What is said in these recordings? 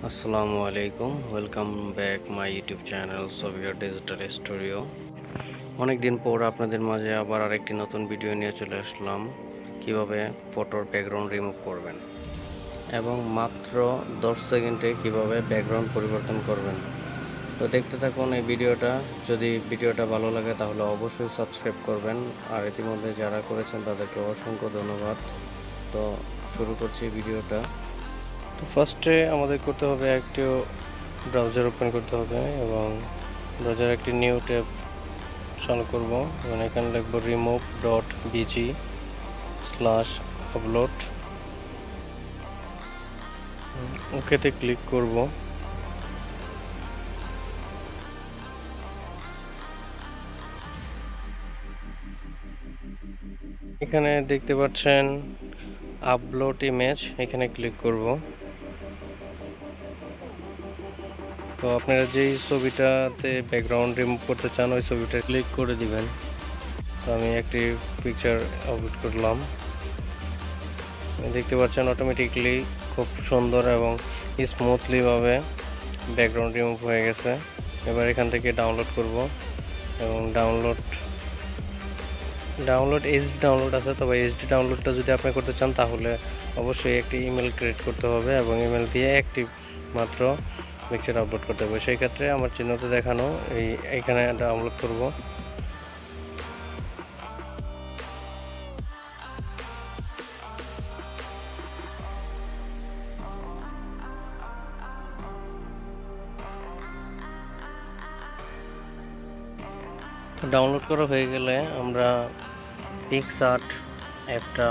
আসসালামু আলাইকুম, welcome back my YouTube channel Sabiya digital studio. অনেক দিন পর আপনাদের মাঝে আবার আরেকটি নতুন ভিডিও নিয়ে চলে আসলাম, কিভাবে ফটোর ব্যাকগ্রাউন্ড রিমুভ করবেন এবং মাত্র 10 সেকেন্ডে কিভাবে ব্যাকগ্রাউন্ড পরিবর্তন করবেন। তো দেখতে থাকুন এই ভিডিওটা। যদি ভিডিওটা ভালো লাগে তাহলে অবশ্যই সাবস্ক্রাইব করবেন, আর ইতিমধ্যে যারা করেছেন তাদেরকে অসংখ্য ধন্যবাদ। তো শুরু করছি ভিডিওটা। তো ফার্স্টে আমাদের করতে হবে একটি ব্রাউজার ওপেন করতে হবে এবং ব্রাউজার একটি নিউ ট্যাব চালু করব এবং এখানে লিখব remove.bg/upload। ওকেতে ক্লিক করব। এখানে দেখতে পাচ্ছেন আপলোড ইমেজ, এখানে ক্লিক করব। তো আপনারা যেই ছবিটাতে ব্যাকগ্রাউন্ড রিমুভ করতে চান ওই ছবিটা ক্লিক করে দিবেন। তো আমি একটি পিকচার আপলোড করলাম, দেখতে পাচ্ছেন অটোমেটিকলি খুব সুন্দর এবং স্মুথলি ভাবে ব্যাকগ্রাউন্ড রিমুভ হয়ে গেছে। এবার এখান থেকে ডাউনলোড করব এবং ডাউনলোড এইচডি ডাউনলোড আছে, তবে এইচডি ডাউনলোডটা যদি আপনি করতে চান তাহলে অবশ্যই একটি ইমেল ক্রিয়েট করতে হবে এবং ইমেল দিয়ে একটি মাত্র পিকচার আপলোড করতে হবে। সেই ক্ষেত্রে আমার চিহ্নতে দেখানো এইখানে ডাউনলোড করব। তো ডাউনলোড করা হয়ে গেলে আমরা পিক্সআর্ট অ্যাপটা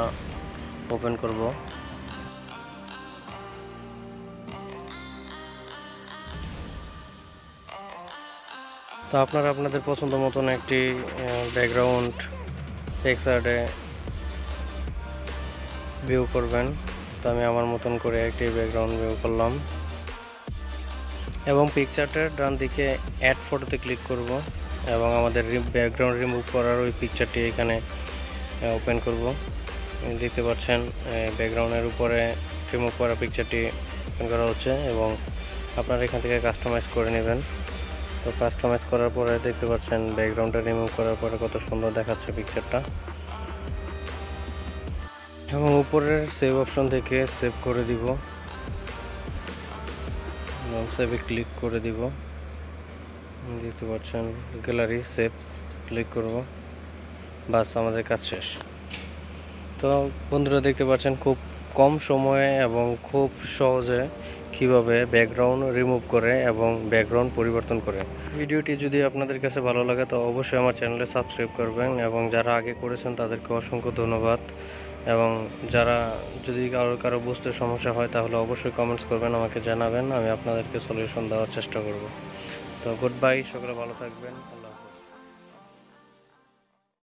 ওপেন করব। তো আপনারা আপনাদের পছন্দ মতন একটি ব্যাকগ্রাউন্ড পিক্সআর্টে ভিউ করবেন। তো আমি আমার মতন করে একটি ব্যাকগ্রাউন্ড ভিউ করলাম এবং পিকচারটার ডান দিকে অ্যাড ফটোতে ক্লিক করব এবং আমাদের ব্যাকগ্রাউন্ড রিমুভ করার ওই পিকচারটি এখানে ওপেন করব। দেখতে পাচ্ছেন ব্যাকগ্রাউন্ডের উপরে রিমুভ করা পিকচারটি ওপেন করা হচ্ছে এবং আপনারা এখান থেকে কাস্টমাইজ করে নেবেন। তো কাস্টমাইজ করার পরে দেখতে পাচ্ছেন ব্যাকগ্রাউন্ডটা রিমুভ করার পরে কত সুন্দর দেখাচ্ছে পিকচারটা। এবং উপরের সেভ অপশন থেকে সেভ করে দিব এবং সেভে ক্লিক করে দিব। দেখতে পাচ্ছেন গ্যালারি সেভ ক্লিক করব, বাস আমাদের কাজ শেষ। তো বন্ধুরা দেখতে পাচ্ছেন খুব কম সময়ে এবং খুব সহজে কিভাবে ব্যাকগ্রাউন্ড রিমুভ করে এবং ব্যাকগ্রাউন্ড পরিবর্তন করে। ভিডিওটি যদি আপনাদের কাছে ভালো লাগে তো অবশ্যই আমার চ্যানেলে সাবস্ক্রাইব করবেন এবং যারা আগে করেছেন তাদেরকে অসংখ্য ধন্যবাদ। এবং যারা যদি কারো বুঝতে সমস্যা হয় তাহলে অবশ্যই কমেন্টস করবেন, আমাকে জানাবেন, আমি আপনাদেরকে সলিউশন দেওয়ার চেষ্টা করব। তো গুড বাই, সকলে ভালো থাকবেন।